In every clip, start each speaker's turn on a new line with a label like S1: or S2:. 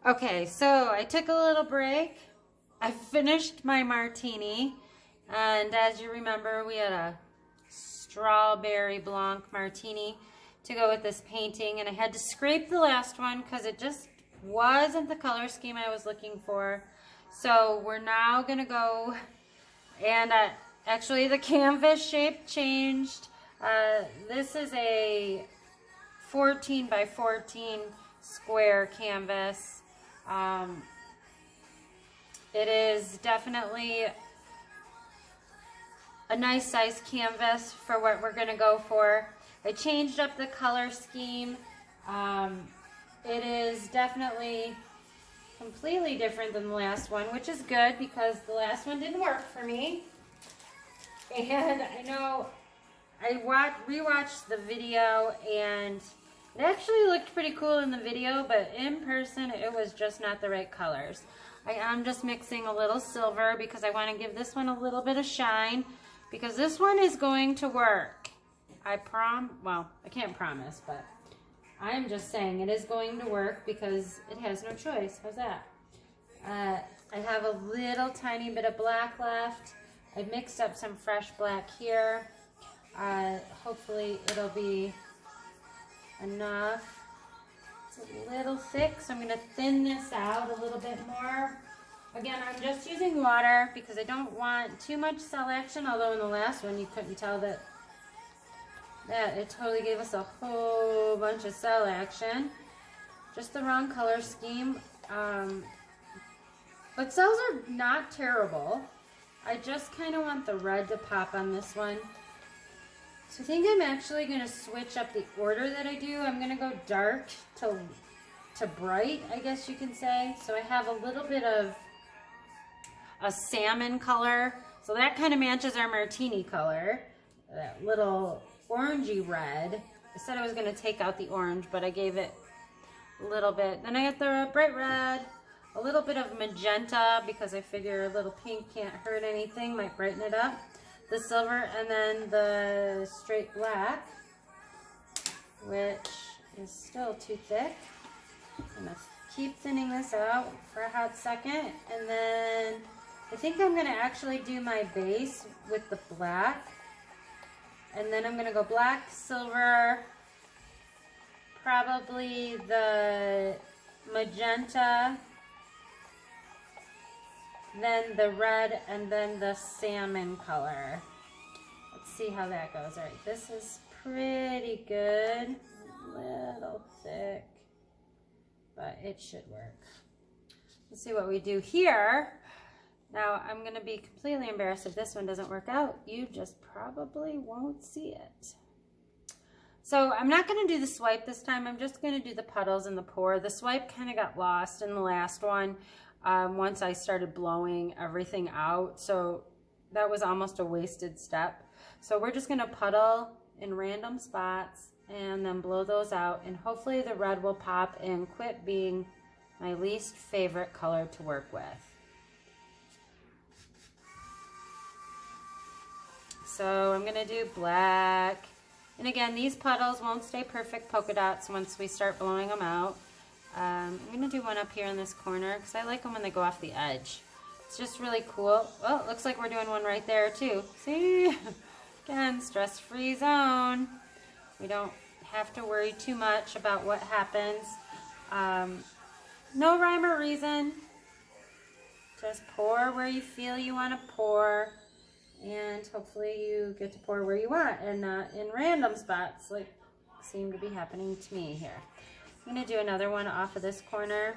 S1: Okay, so I took a little break. I finished my martini, and as you remember, we had a strawberry blanc martini to go with this painting, and I had to scrape the last one because it just wasn't the color scheme I was looking for. So we're now gonna go, and actually the canvas shape changed. This is a 14 by 14 square canvas. It is definitely a nice size canvas for what we're going to go for. I changed up the color scheme. It is definitely completely different than the last one, which is good because the last one didn't work for me. And I know I rewatched the video, and it actually looked pretty cool in the video, but in person it was just not the right colors. I am just mixing a little silver because I want to give this one a little bit of shine, because this one is going to work. Well, I can't promise, but I'm just saying it is going to work because it has no choice. How's that? I have a little tiny bit of black left. I've mixed up some fresh black here. Hopefully it'll be enough. It's a little thick, so I'm going to thin this out a little bit more. Again, I'm just using water because I don't want too much cell action, although in the last one you couldn't tell that it totally gave us a whole bunch of cell action. Just the wrong color scheme. But cells are not terrible. I just kind of want the red to pop on this one. So I think I'm actually going to switch up the order that I do. I'm going to go dark to bright, I guess you can say. So I have a little bit of a salmon color. So that kind of matches our martini color. That little orangey red. I said I was going to take out the orange, but I gave it a little bit. Then I got the bright red, a little bit of magenta because I figure a little pink can't hurt anything, might brighten it up. The silver, and then the straight black, which is still too thick. I'm going to keep thinning this out for a hot second, and then I think I'm going to actually do my base with the black, and then I'm going to go black, silver, probably the magenta, then the red, and then the salmon color. Let's see how that goes. All right, this is pretty good. A little thick, but it should work. Let's see what we do here. Now, I'm going to be completely embarrassed if this one doesn't work out. You just probably won't see it. So I'm not going to do the swipe this time. I'm just going to do the puddles and the pour. The swipe kind of got lost in the last one. Once I started blowing everything out, so that was almost a wasted step. So we're just going to puddle in random spots and then blow those out, and hopefully the red will pop and quit being my least favorite color to work with. So I'm going to do black, and again, these puddles won't stay perfect polka dots once we start blowing them out. I'm going to do one up here in this corner because I like them when they go off the edge. It's just really cool. Well, it looks like we're doing one right there too. See? Again, stress-free zone. We don't have to worry too much about what happens. No rhyme or reason. Just pour where you feel you want to pour. And hopefully you get to pour where you want and not in random spots like seem to be happening to me here. I'm going to do another one off of this corner.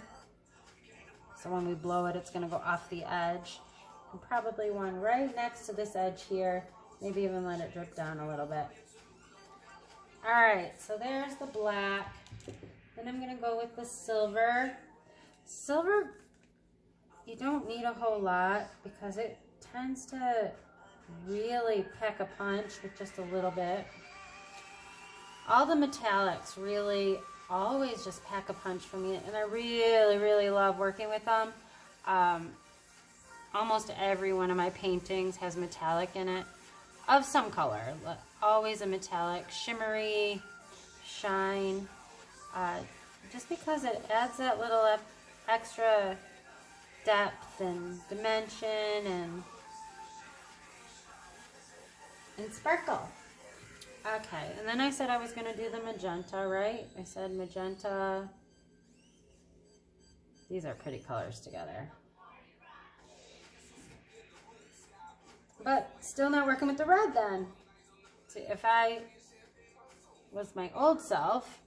S1: So when we blow it, it's going to go off the edge. And probably one right next to this edge here. Maybe even let it drip down a little bit. Alright, so there's the black. Then I'm going to go with the silver. Silver, you don't need a whole lot because it tends to really pack a punch with just a little bit. All the metallics really always just pack a punch for me, and I really love working with them. Almost every one of my paintings has metallic in it of some color. Always a metallic, shimmery shine, just because it adds that little extra depth and dimension and sparkle. Okay, and then I said I was going to do the magenta, right? I said magenta. These are pretty colors together. But still not working with the red then. See, if I was my old self,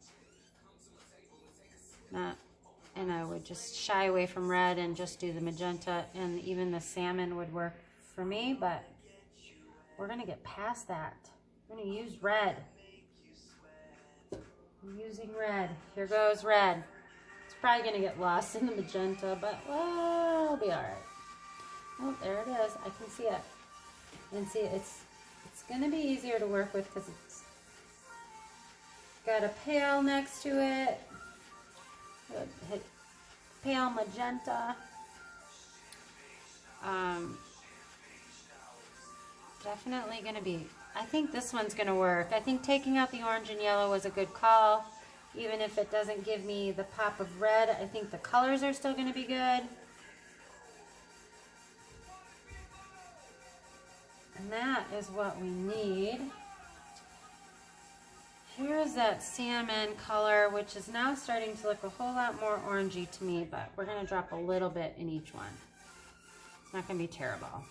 S1: and I would just shy away from red and just do the magenta, and even the salmon would work for me, but we're going to get past that. I'm going to use red. I'm using red. Here goes red. It's probably going to get lost in the magenta, but well, it'll be all right. Oh, there it is. I can see it. And see, it's going to be easier to work with because it's got a pale next to it. Hit pale magenta. Definitely going to be, I think this one's going to work. I think taking out the orange and yellow was a good call. Even if it doesn't give me the pop of red, I think the colors are still going to be good. And that is what we need. Here's that salmon color, which is now starting to look a whole lot more orangey to me, but we're going to drop a little bit in each one. It's not going to be terrible.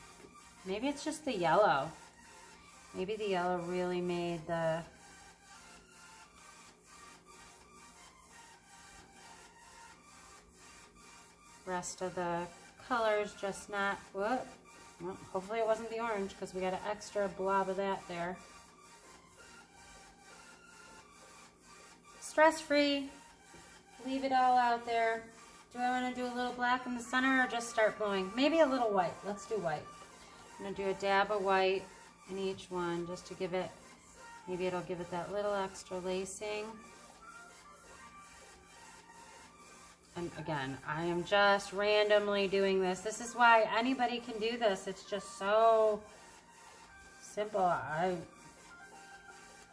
S1: Maybe it's just the yellow. Maybe the yellow really made the rest of the colors just not, whoop. Well, hopefully it wasn't the orange because we got an extra blob of that there. Stress-free. Leave it all out there. Do I want to do a little black in the center or just start blowing? Maybe a little white. Let's do white. I'm going to do a dab of white in each one just to give it, maybe it'll give it that little extra lacing. And again, I am just randomly doing this. This is why anybody can do this. It's just so simple. I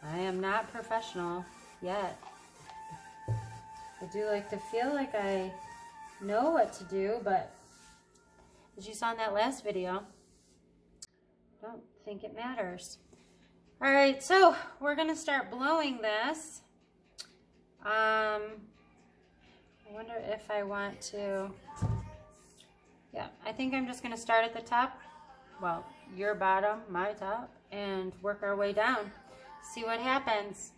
S1: am not professional yet. I do like to feel like I know what to do, but as you saw in that last video, I don't think it matters. All right, so we're gonna start blowing this. I wonder if I want to, yeah, I think I'm just gonna start at the top, well, your bottom, my top, and work our way down. See what happens.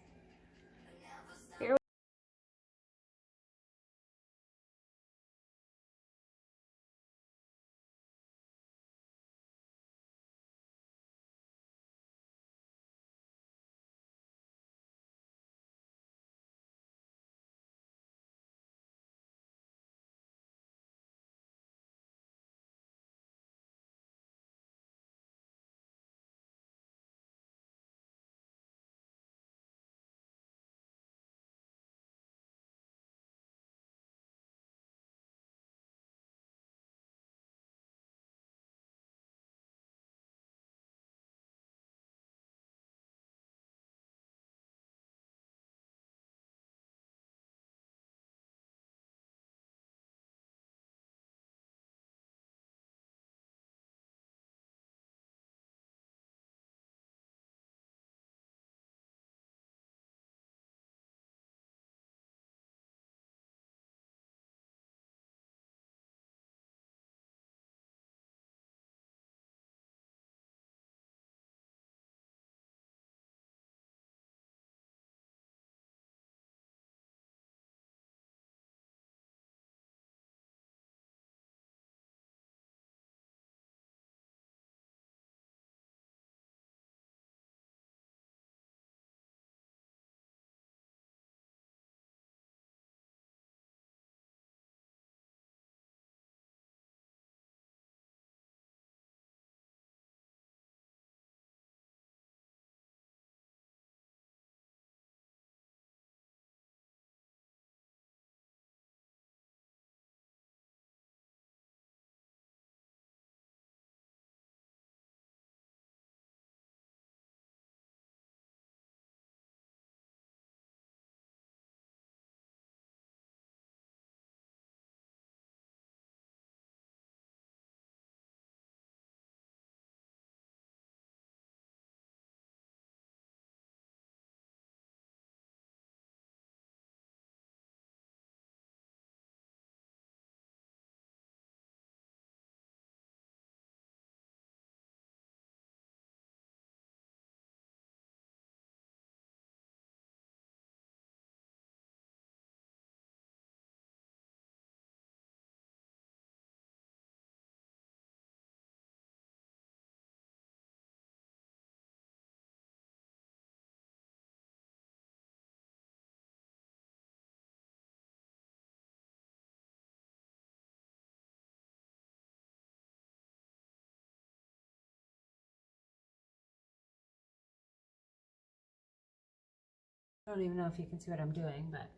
S1: I don't even know if you can see what I'm doing, but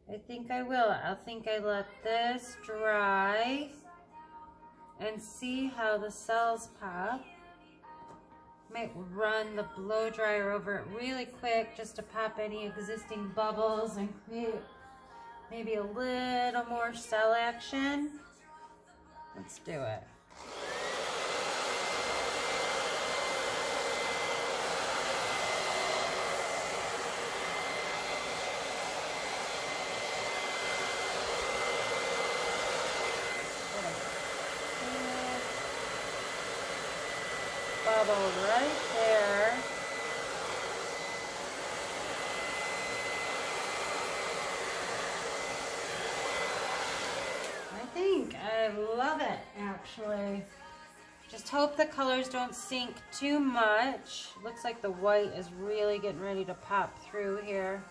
S1: I think I will. I think I let this dry and see how the cells pop. Might run the blow dryer over it really quick just to pop any existing bubbles and create maybe a little more cell action. Let's do it. Bubble right there. I think I love it, actually. Just hope the colors don't sink too much. Looks like the white is really getting ready to pop through here.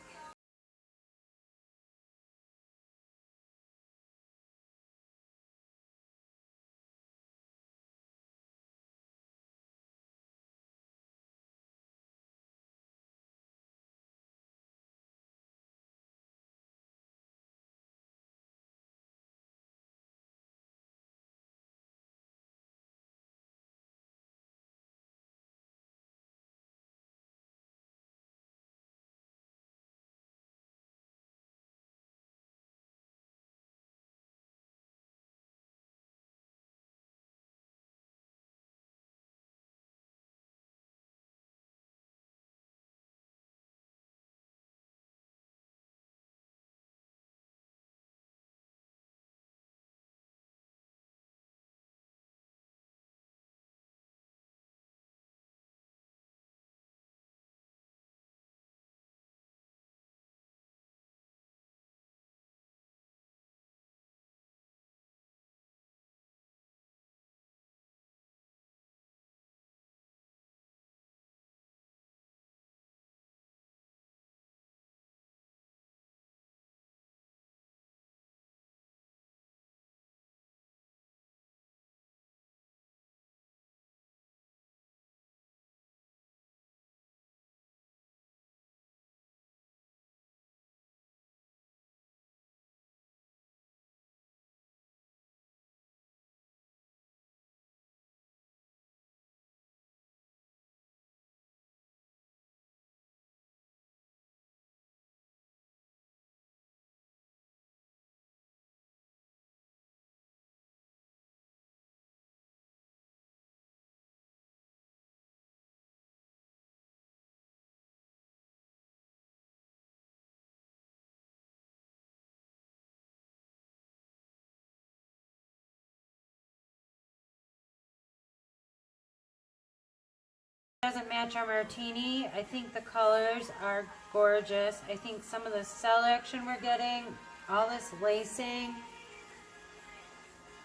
S1: Doesn't match our martini. I think the colors are gorgeous. I think some of the selection we're getting, all this lacing,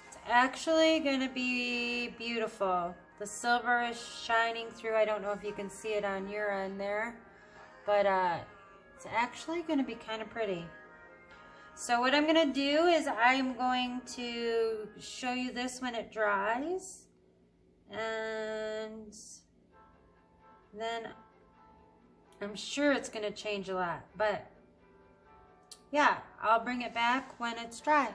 S1: it's actually going to be beautiful. The silver is shining through. I don't know if you can see it on your end there, but it's actually going to be kind of pretty. So what I'm going to do is I'm going to show you this when it dries, and then I'm sure it's going to change a lot, but yeah, I'll bring it back when it's dry.